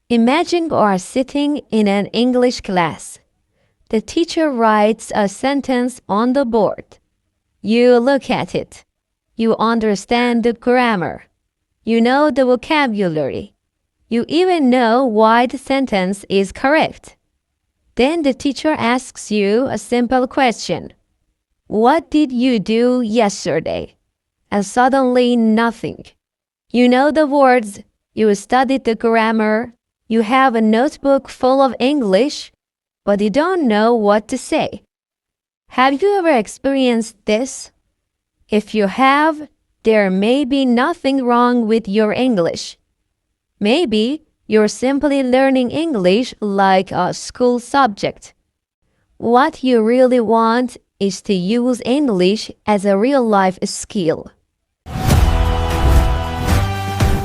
Imagine you are sitting in an English class. The teacher writes a sentence on the board. You look at it. You understand the grammar. You know the vocabulary. You even know why the sentence is correct. Then the teacher asks you a simple question. What did you do yesterday? And suddenly nothing. You know the words, you studied the grammar, you have a notebook full of English, but you don't know what to say. Have you ever experienced this? If you have, there may be nothing wrong with your English. Maybe you're simply learning English like a school subject. What you really want is to use English as a real-life skill.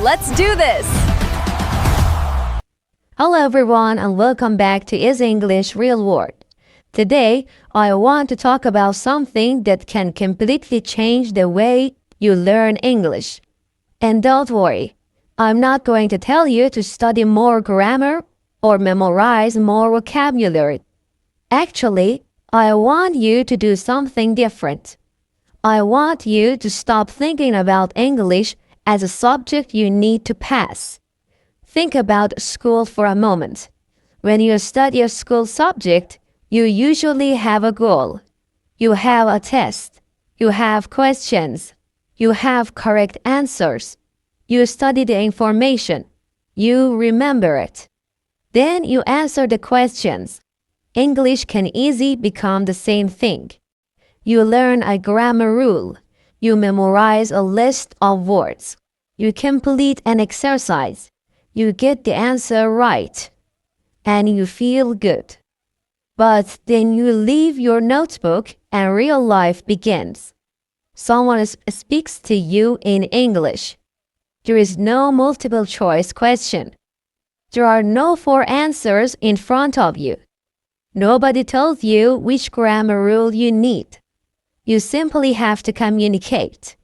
Let's do this! Hello everyone and welcome back to Is English Real World. Today, I want to talk about something that can completely change the way you learn English. And don't worry, I'm not going to tell you to study more grammar or memorize more vocabulary. Actually, I want you to do something different. I want you to stop thinking about English as a subject you need to pass. Think about school for a moment. When you study a school subject, you usually have a goal. You have a test. You have questions. You have correct answers. You study the information. You remember it. Then you answer the questions. English can easily become the same thing. You learn a grammar rule. You memorize a list of words. You complete an exercise. You get the answer right. And you feel good. But then you leave your notebook and real life begins. Someone speaks to you in English. There is no multiple choice question. There are no 4 answers in front of you. Nobody tells you which grammar rule you need. You simply have to communicate.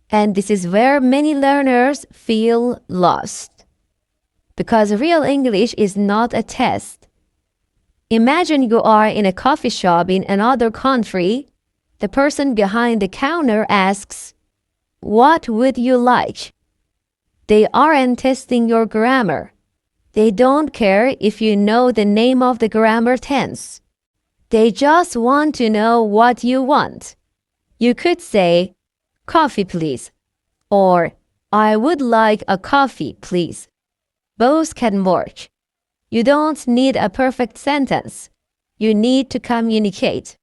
And this is where many learners feel lost. Because real English is not a test. Imagine you are in a coffee shop in another country. The person behind the counter asks, "What would you like?" They aren't testing your grammar. They don't care if you know the name of the grammar tense. They just want to know what you want. You could say, "Coffee, please," or "I would like a coffee, please." Both can work. You don't need a perfect sentence. You need to communicate.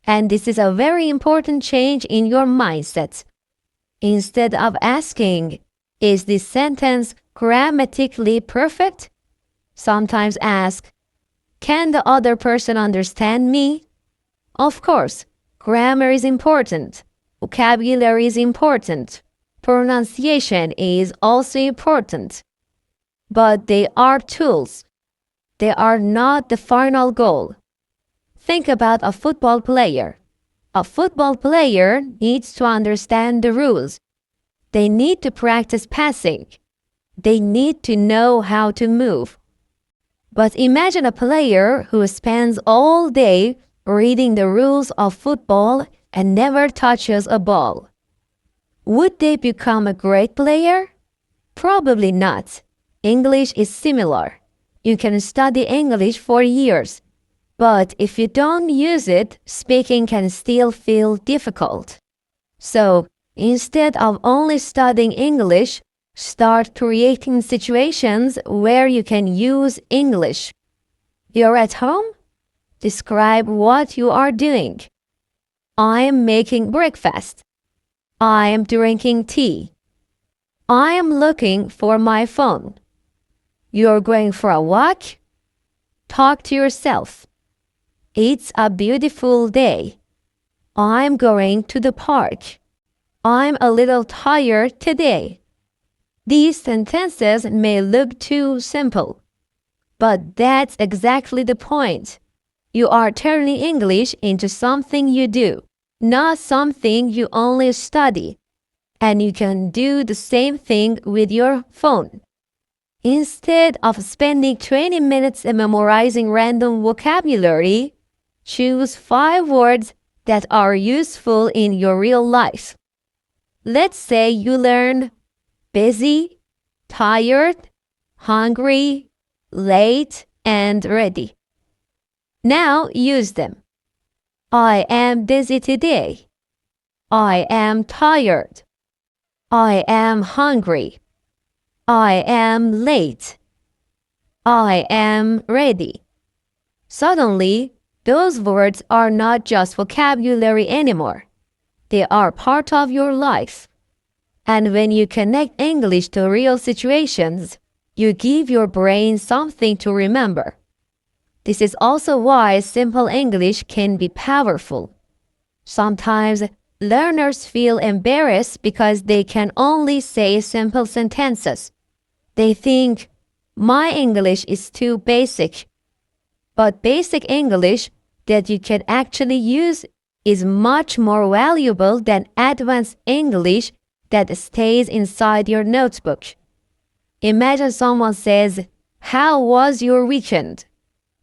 And this is a very important change in your mindset. Instead of asking, "Is this sentence grammatically perfect?" sometimes ask, "Can the other person understand me?" Of course, grammar is important. Vocabulary is important. Pronunciation is also important. But they are tools. They are not the final goal. Think about a football player. A football player needs to understand the rules. They need to practice passing. They need to know how to move. But imagine a player who spends all day reading the rules of football and never touches a ball. Would they become a great player? Probably not. English is similar. You can study English for years, but if you don't use it, speaking can still feel difficult. So, instead of only studying English, start creating situations where you can use English. You're at home? Describe what you are doing. I am making breakfast. I am drinking tea. I am looking for my phone. You're going for a walk? Talk to yourself. It's a beautiful day. I'm going to the park. I'm a little tired today. These sentences may look too simple, but that's exactly the point. You are turning English into something you do, not something you only study. And you can do the same thing with your phone. Instead of spending 20 minutes memorizing random vocabulary, choose 5 words that are useful in your real life. Let's say you learn busy, tired, hungry, late, and ready. Now use them. I am busy today. I am tired. I am hungry. I am late. I am ready. Suddenly, those words are not just vocabulary anymore. They are part of your life. And when you connect English to real situations, you give your brain something to remember. This is also why simple English can be powerful. Sometimes learners feel embarrassed because they can only say simple sentences. They think, my English is too basic. But basic English that you can actually use is much more valuable than advanced English that stays inside your notebook. Imagine someone says, how was your weekend?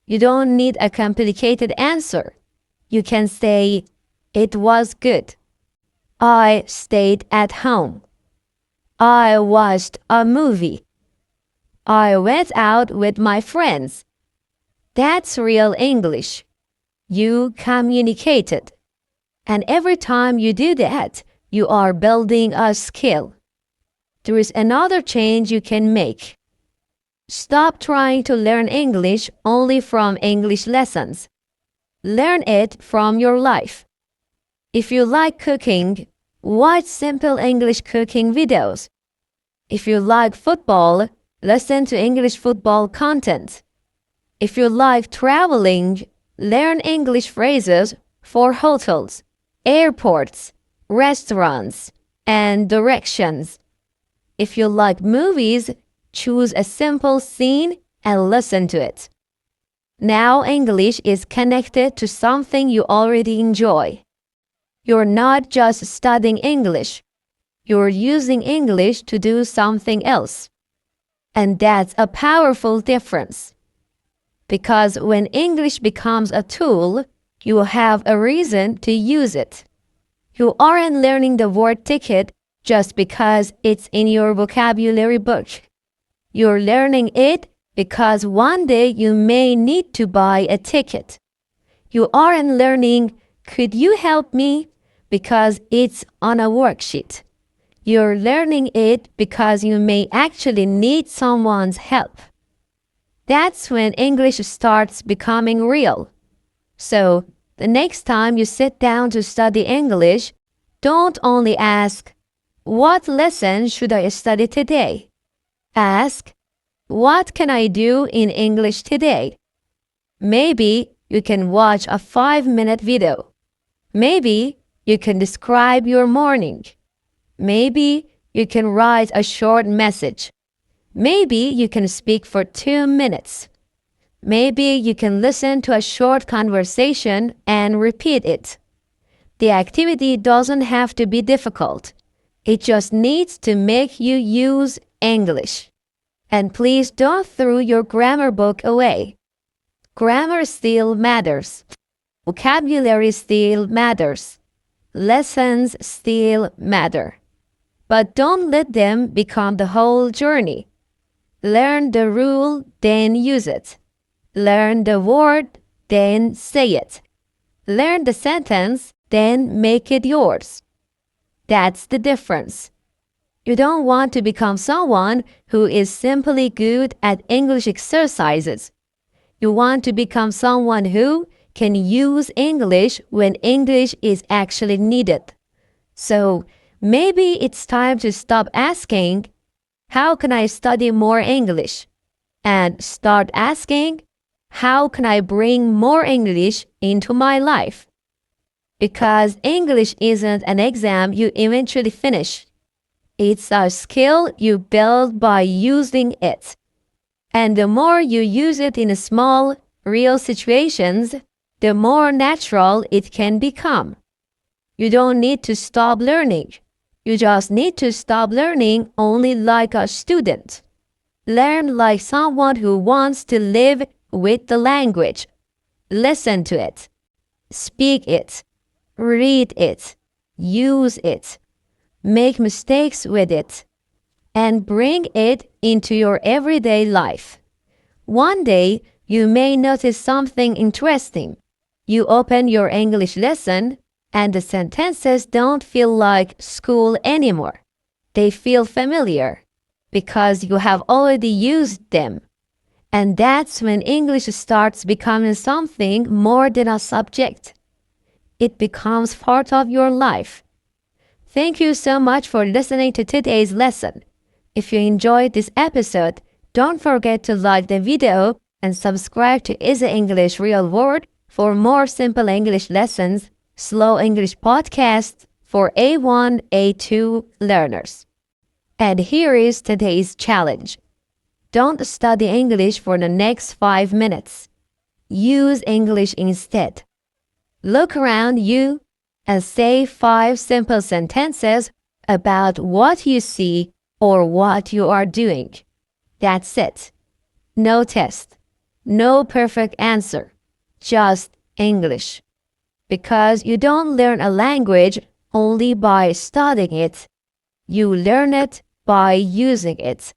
You don't need a complicated answer. You can say, it was good. I stayed at home. I watched a movie. I went out with my friends. That's real English. You communicated. And every time you do that, you are building a skill. There is another change you can make. Stop trying to learn English only from English lessons. Learn it from your life. If you like cooking, watch simple English cooking videos. If you like football, listen to English football content. If you like traveling, learn English phrases for hotels, airports, restaurants, and directions. If you like movies, choose a simple scene and listen to it. Now English is connected to something you already enjoy. You're not just studying English. You're using English to do something else. And that's a powerful difference. Because when English becomes a tool, you have a reason to use it. You aren't learning the word ticket just because it's in your vocabulary book. You're learning it because one day you may need to buy a ticket. You aren't learning, could you help me? Because it's on a worksheet. You're learning it because you may actually need someone's help. That's when English starts becoming real. So, the next time you sit down to study English, don't only ask, what lesson should I study today? Ask, what can I do in English today? Maybe you can watch a 5-minute video. Maybe you can describe your morning. Maybe you can write a short message. Maybe you can speak for 2 minutes. Maybe you can listen to a short conversation and repeat it. The activity doesn't have to be difficult. It just needs to make you use English. And please don't throw your grammar book away. Grammar still matters. Vocabulary still matters. Lessons still matter. But don't let them become the whole journey. Learn the rule, then use it. Learn the word, then say it. Learn the sentence, then make it yours. That's the difference. You don't want to become someone who is simply good at English exercises. You want to become someone who can use English when English is actually needed. So, maybe it's time to stop asking, how can I study more English? And start asking, how can I bring more English into my life? Because English isn't an exam you eventually finish. It's a skill you build by using it. And the more you use it in small, real situations, the more natural it can become. You don't need to stop learning. You just need to stop learning only like a student. Learn like someone who wants to live with the language. Listen to it. Speak it. Read it. Use it. Make mistakes with it. And bring it into your everyday life. One day, you may notice something interesting. You open your English lesson, and the sentences don't feel like school anymore. They feel familiar because you have already used them. And that's when English starts becoming something more than a subject. It becomes part of your life. Thank you so much for listening to today's lesson. If you enjoyed this episode, don't forget to like the video and subscribe to Easy English Real World for more simple English lessons, slow English podcasts for A1, A2 learners. And here is today's challenge. Don't study English for the next 5 minutes. Use English instead. Look around you and say 5 simple sentences about what you see or what you are doing. That's it. No test. No perfect answer. Just English. Because you don't learn a language only by studying it. You learn it by using it.